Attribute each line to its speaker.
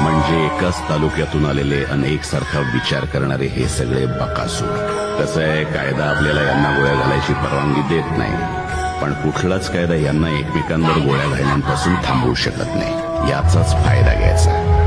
Speaker 1: म्हणजे एकाच तालुक्यातून आलेले अनेक सारखा विचार करणारे हे सगळे बकासूर. कसं आहे, कायदा आपल्याला यांना गोळ्या घालायची परवानगी देत नाही, पण कुठलाच कायदा यांना एकमेकांवर गोळ्या घालण्यापासून थांबवू शकत नाही. याचाच फायदा घ्यायचा.